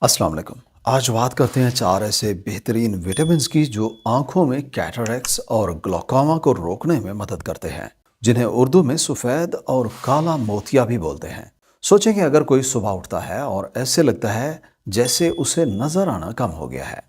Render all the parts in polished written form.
अस्सलाम वालेकुम। आज बात करते हैं चार ऐसे बेहतरीन विटामिन्स की जो आंखों में कैटरेक्ट्स और ग्लोकोमा को रोकने में मदद करते हैं, जिन्हें उर्दू में सफ़ेद और काला मोतिया भी बोलते हैं। सोचें कि अगर कोई सुबह उठता है और ऐसे लगता है जैसे उसे नज़र आना कम हो गया है,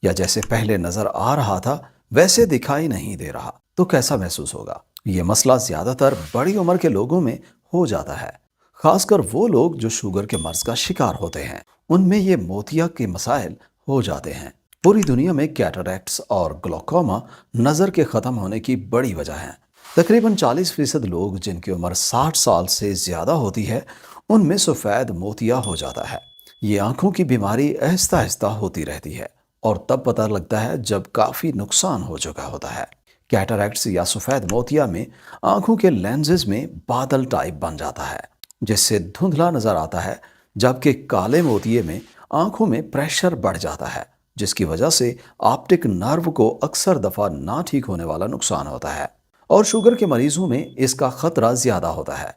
या जैसे पहले नज़र आ रहा था वैसे दिखाई नहीं दे रहा, तो कैसा महसूस होगा? ये मसला ज़्यादातर बड़ी उम्र के लोगों में हो जाता है, खासकर वो लोग जो शुगर के मर्ज का शिकार होते हैं। उनमें ये मोतिया के मसाइल हो जाते हैं। पूरी दुनिया में कैटरेक्ट्स और ग्लोकोमा नज़र के ख़त्म होने की बड़ी वजह है। तकरीबन 40% लोग जिनकी उम्र 60 साल से ज़्यादा होती है, उनमें सफ़ेद मोतिया हो जाता है। ये आंखों की बीमारी आहिस्ता आहिस्ता होती रहती है और तब पता लगता है जब काफ़ी नुकसान हो चुका होता है। कैटरेक्ट्स या सफ़ेद मोतिया में आंखों के लेंसेज में बादल टाइप बन जाता है, जिससे धुंधला नज़र आता है, जबकि काले मोतिये में आंखों में प्रेशर बढ़ जाता है, जिसकी वजह से ऑप्टिक नर्व को अक्सर दफ़ा ना ठीक होने वाला नुकसान होता है। और शुगर के मरीजों में इसका खतरा ज़्यादा होता है,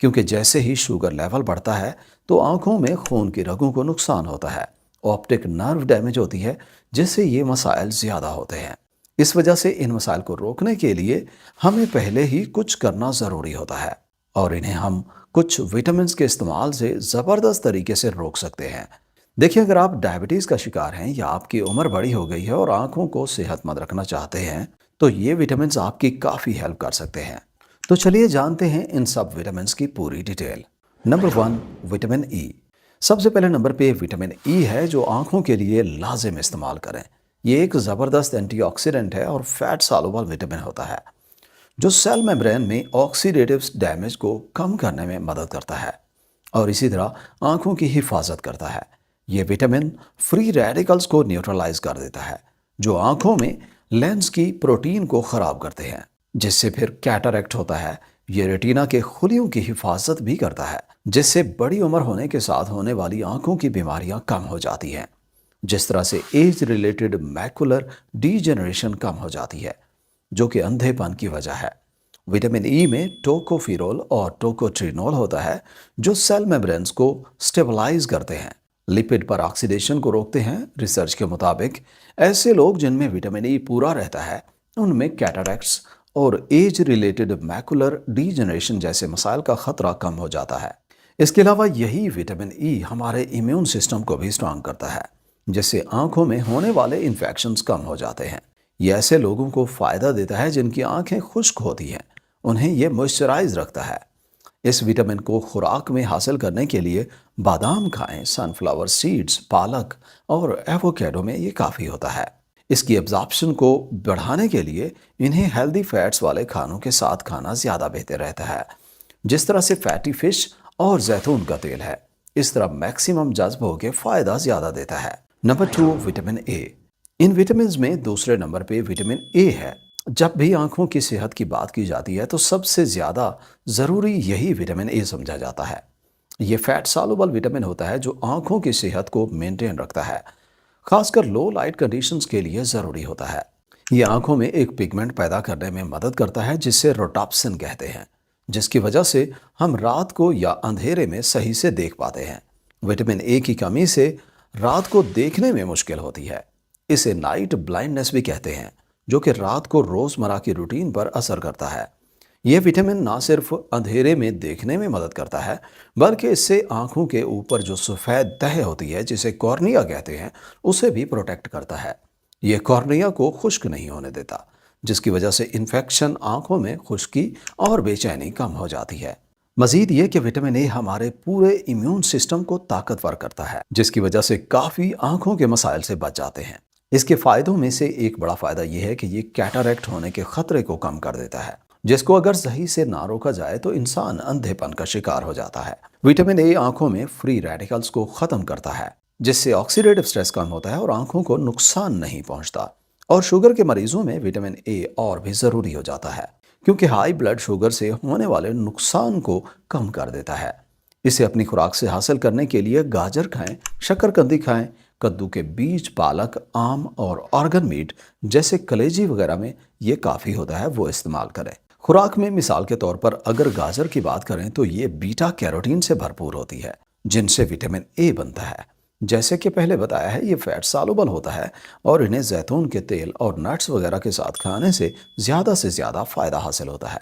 क्योंकि जैसे ही शुगर लेवल बढ़ता है तो आंखों में खून की रगों को नुकसान होता है, ऑप्टिक नर्व डैमेज होती है, जिससे ये मसाइल ज़्यादा होते हैं। इस वजह से इन मसाइल को रोकने के लिए हमें पहले ही कुछ करना ज़रूरी होता है, और इन्हें हम कुछ विटामिन के इस्तेमाल से ज़बरदस्त तरीके से रोक सकते हैं। देखिए, अगर आप डायबिटीज़ का शिकार हैं या आपकी उम्र बड़ी हो गई है और आंखों को सेहतमंद रखना चाहते हैं, तो ये विटामिन आपकी काफ़ी हेल्प कर सकते हैं। तो चलिए जानते हैं इन सब विटामिन की पूरी डिटेल। Number 1, vitamin E. सबसे पहले नंबर पे विटामिन ई है, जो आंखों के लिए लाजिम इस्तेमाल करें। ये एक ज़बरदस्त एंटीऑक्सीडेंट है और फैट सॉल्युबल विटामिन होता है, जो सेल मेम्ब्रेन में ऑक्सीडेटिव डैमेज को कम करने में मदद करता है और इसी तरह आंखों की हिफाजत करता है। ये विटामिन फ्री रेडिकल्स को न्यूट्रलाइज कर देता है, जो आंखों में लेंस की प्रोटीन को ख़राब करते हैं, जिससे फिर कैटरेक्ट होता है। ये रेटिना के खुलियों की हिफाजत भी करता है, जिससे बड़ी उम्र होने के साथ होने वाली आंखों की बीमारियां कम हो जाती हैं। जिस तरह से एज रिलेटेड मैकुलर डीजेनरेशन कम हो जाती है, जो कि अंधेपन की वजह है। विटामिन ई में टोकोफिरोल और टोकोट्रिनोल होता है, जो सेल मेम्ब्रेन्स को स्टेबलाइज करते हैं, लिपिड पर ऑक्सीडेशन को रोकते हैं। रिसर्च के मुताबिक ऐसे लोग जिनमें विटामिन ई पूरा रहता है, उनमें कैटरेक्ट्स और एज रिलेटेड मैकुलर डीजनरेशन जैसे मसाइल का खतरा कम हो जाता है। इसके अलावा यही विटामिन ई हमारे इम्यून सिस्टम को भी स्ट्रांग करता है, जिससे आंखों में होने वाले इन्फेक्शंस कम हो जाते हैं। ये ऐसे लोगों को फ़ायदा देता है जिनकी आंखें खुश्क होती हैं, उन्हें ये मॉइस्चराइज रखता है। इस विटामिन को खुराक में हासिल करने के लिए बादाम खाएं, सनफ्लावर सीड्स, पालक और एवोकेडो में ये काफ़ी होता है। इसकी एब्जॉर्प्शन को बढ़ाने के लिए इन्हें हेल्दी फैट्स वाले खानों के साथ खाना ज़्यादा बेहतर रहता है, जिस तरह से फैटी फिश और जैतून का तेल है। इस तरह मैक्सिमम जज्ब होकर फ़ायदा ज़्यादा देता है। Number 2, vitamin A. In vitamin में दूसरे नंबर पे विटामिन ए है। जब भी आंखों की सेहत की बात की जाती है तो सबसे ज़्यादा ज़रूरी यही विटामिन ए समझा जाता है। ये फैट सॉल्युबल विटामिन होता है, जो आंखों की सेहत को मेंटेन रखता है, खासकर लो लाइट कंडीशंस के लिए ज़रूरी होता है। ये आंखों में एक पिगमेंट पैदा करने में मदद करता है, जिसे रोटाप्सिन कहते हैं, जिसकी वजह से हम रात को या अंधेरे में सही से देख पाते हैं। विटामिन ए की कमी से रात को देखने में मुश्किल होती है। इसे नाइट ब्लाइंडनेस भी कहते हैं, जो कि रात को रोज़मर्रा की रूटीन पर असर करता है। यह विटामिन ना सिर्फ अंधेरे में देखने में मदद करता है, बल्कि इससे आंखों के ऊपर जो सफ़ेद तह होती है, जिसे कॉर्निया कहते हैं, उसे भी प्रोटेक्ट करता है। यह कॉर्निया को खुश्क नहीं होने देता, जिसकी वजह से इन्फेक्शन, आंखों में खुश्की और बेचैनी कम हो जाती है। मजीद ये कि विटामिन ए हमारे पूरे इम्यून सिस्टम को ताकतवर करता है, जिसकी वजह से काफ़ी आंखों के मसाइल से बच जाते हैं। इसके फ़ायदों में से एक बड़ा फ़ायदा यह है कि ये कैटरेक्ट होने के ख़तरे को कम कर देता है, जिसको अगर सही से ना रोका जाए तो इंसान अंधेपन का शिकार हो जाता है। विटामिन ए आंखों में फ्री रेडिकल्स को ख़त्म करता है, जिससे ऑक्सीडेटिव स्ट्रेस कम होता है और आंखों को नुकसान नहीं पहुंचता। और शुगर के मरीजों में विटामिन ए और भी ज़रूरी हो जाता है, क्योंकि हाई ब्लड शुगर से होने वाले नुकसान को कम कर देता है। इसे अपनी खुराक से हासिल करने के लिए गाजर खाएं, शकरकंदी खाएं, कद्दू के बीज, पालक, आम और ऑर्गन मीट जैसे कलेजी वगैरह में ये काफ़ी होता है, वो इस्तेमाल करें। खुराक में मिसाल के तौर पर अगर गाजर की बात करें तो ये बीटा कैरोटीन से भरपूर होती है, जिनसे विटामिन ए बनता है। जैसे कि पहले बताया है, ये फैट सॉल्युबल होता है और इन्हें जैतून के तेल और नट्स वगैरह के साथ खाने से ज़्यादा फ़ायदा हासिल होता है,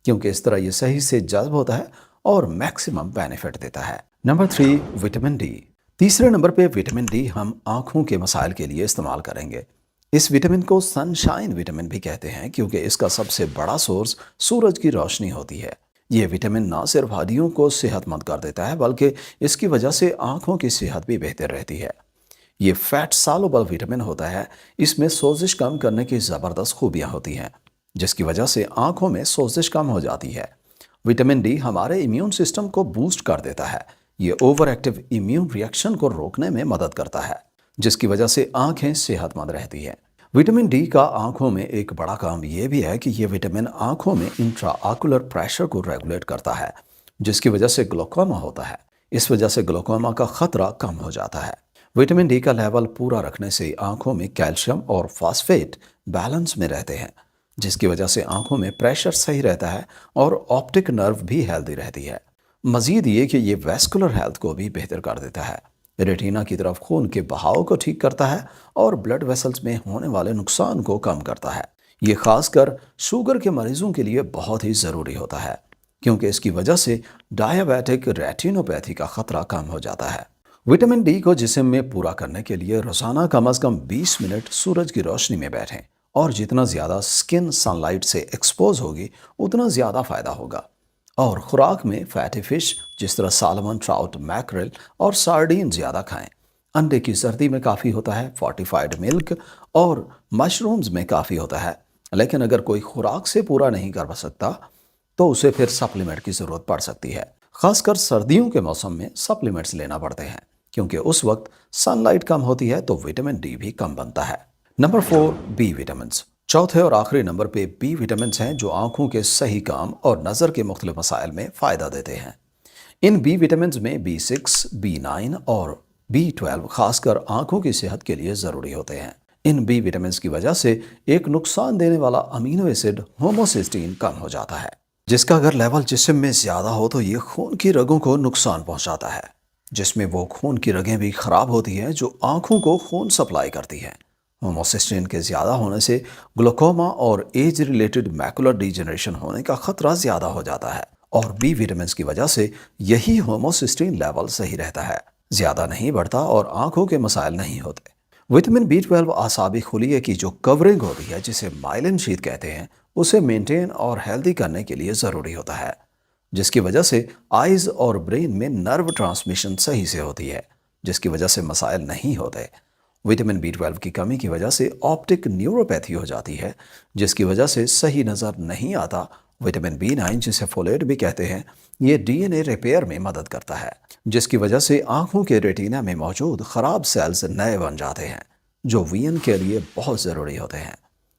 क्योंकि इस तरह ये सही से जज़्ब होता है और मैक्सिमम बेनिफिट देता है। Number 3, vitamin D. तीसरे नंबर पे विटामिन डी हम आँखों के मसाइल के लिए इस्तेमाल करेंगे। इस विटामिन को सनशाइन विटामिन भी कहते हैं, क्योंकि इसका सबसे बड़ा सोर्स सूरज की रोशनी होती है। ये विटामिन ना सिर्फ हड्डियों को सेहतमंद कर देता है, बल्कि इसकी वजह से आँखों की सेहत भी बेहतर रहती है। ये फैट सॉल्युबल विटामिन होता है। इसमें सोजिश कम करने की ज़बरदस्त खूबियाँ होती हैं, जिसकी वजह से आँखों में सोजिश कम हो जाती है। विटामिन डी हमारे इम्यून सिस्टम को बूस्ट कर देता है। ये ओवर एक्टिव इम्यून रिएक्शन को रोकने में मदद करता है, जिसकी वजह से आँखें सेहतमंद रहती हैं। विटामिन डी का आँखों में एक बड़ा काम ये भी है कि ये विटामिन आँखों में इंट्राऑकुलर प्रेशर को रेगुलेट करता है, जिसकी वजह से ग्लोकोमा होता है। इस वजह से ग्लोकोमा का खतरा कम हो जाता है। विटामिन डी का लेवल पूरा रखने से आँखों में कैल्शियम और फॉस्फेट बैलेंस में रहते हैं, जिसकी वजह से आँखों में प्रेशर सही रहता है और ऑप्टिक नर्व भी हेल्दी रहती है। मजीद ये कि ये वैस्कुलर हेल्थ को भी बेहतर कर देता है। रेटिना की तरफ खून के बहाव को ठीक करता है और ब्लड वेसल्स में होने वाले नुकसान को कम करता है। ये खासकर शुगर के मरीजों के लिए बहुत ही ज़रूरी होता है, क्योंकि इसकी वजह से डायबिटिक रेटिनोपैथी का खतरा कम हो जाता है। विटामिन डी को जिस्म में पूरा करने के लिए रोज़ाना कम से कम 20 मिनट सूरज की रोशनी में बैठें, और जितना ज़्यादा स्किन सनलाइट से एक्सपोज होगी उतना ज़्यादा फ़ायदा होगा। और खुराक में फैटी फिश जिस तरह सालमन, ट्राउट, मैकरेल और सार्डीन ज़्यादा खाएं। अंडे की सर्दी में काफ़ी होता है, फोर्टिफाइड मिल्क और मशरूम्स में काफ़ी होता है। लेकिन अगर कोई खुराक से पूरा नहीं कर सकता तो उसे फिर सप्लीमेंट की ज़रूरत पड़ सकती है। खासकर सर्दियों के मौसम में सप्लीमेंट्स लेना पड़ते हैं, क्योंकि उस वक्त सनलाइट कम होती है तो विटामिन डी भी कम बनता है। Number 4, B vitamin. चौथे और आखिरी नंबर पे बी विटामिन हैं, जो आंखों के सही काम और नज़र के मुख्तलिफ मसाइल में फ़ायदा देते हैं। इन बी विटामिन में B6, B9 और B12 खासकर आंखों की सेहत के लिए ज़रूरी होते हैं। इन बी विटामिन की वजह से एक नुकसान देने वाला अमीनो एसिड होमोसिस्टीन कम हो जाता है, जिसका अगर लेवल जिस्म में ज़्यादा हो तो ये खून की रगों को नुकसान पहुंचाता है, जिसमें वो खून की रगें भी ख़राब होती हैं जो आंखों को खून सप्लाई करती हैं। होमोसिस्टीन के ज़्यादा होने से ग्लोकोमा और एज रिलेटेड मैकुलर डिजेनरेशन होने का खतरा ज़्यादा हो जाता है, और बी विटामिन की वजह से यही होमोसिस्टीन लेवल सही रहता है, ज़्यादा नहीं बढ़ता और आंखों के मसाइल नहीं होते। विटामिन B12 आसाबी खुलिये की जो कवरिंग होती है, जिसे माइलिन शीट कहते हैं, उसे मेंटेन और हेल्दी करने के लिए ज़रूरी होता है, जिसकी वजह से आइज़ और ब्रेन में नर्व ट्रांसमिशन सही से होती है, जिसकी वजह से मसाइल नहीं होते। विटामिन B12 की कमी की वजह से ऑप्टिक न्यूरोपैथी हो जाती है, जिसकी वजह से सही नज़र नहीं आता। विटामिन B9 जिसे फोलेट भी कहते हैं, ये DNA रिपेयर में मदद करता है, जिसकी वजह से आंखों के रेटिना में मौजूद ख़राब सेल्स नए बन जाते हैं, जो विजन के लिए बहुत ज़रूरी होते हैं।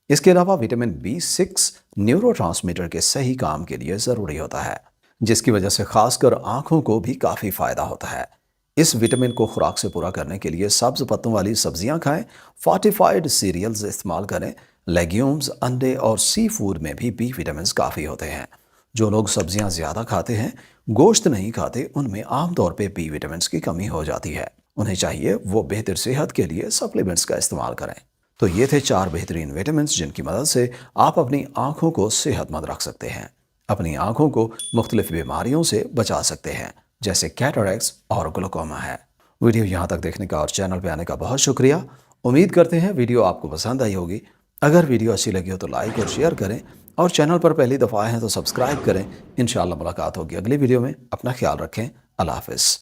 इसके अलावा विटामिन B6 न्यूरोट्रांसमीटर के सही काम के लिए ज़रूरी होता है, जिसकी वजह से खासकर आंखों को भी काफ़ी फ़ायदा होता है। इस विटामिन को खुराक से पूरा करने के लिए सब्ज़ पत्तों वाली सब्जियां खाएं, फोर्टिफाइड सीरियल्स इस्तेमाल करें, लेग्यूम्स, अंडे और सी फूड में भी बी विटामिन काफ़ी होते हैं। जो लोग सब्जियां ज़्यादा खाते हैं, गोश्त नहीं खाते, उनमें आमतौर पे बी विटामिन की कमी हो जाती है। उन्हें चाहिए वो बेहतर सेहत के लिए सप्लीमेंट्स का इस्तेमाल करें। तो ये थे 4 बेहतरीन विटामिन जिनकी मदद से आप अपनी आँखों को सेहतमंद रख सकते हैं, अपनी आँखों को मुख्तलिफ बीमारियों से बचा सकते हैं, जैसे कैटरैक्ट्स और ग्लोकोमा है। वीडियो यहाँ तक देखने का और चैनल पे आने का बहुत शुक्रिया। उम्मीद करते हैं वीडियो आपको पसंद आई होगी। अगर वीडियो अच्छी लगी हो तो लाइक और शेयर करें, और चैनल पर पहली दफ़ा आए हैं तो सब्सक्राइब करें। इंशाअल्लाह मुलाकात होगी अगली वीडियो में। अपना ख्याल रखें। अल्लाह हाफ़िज़।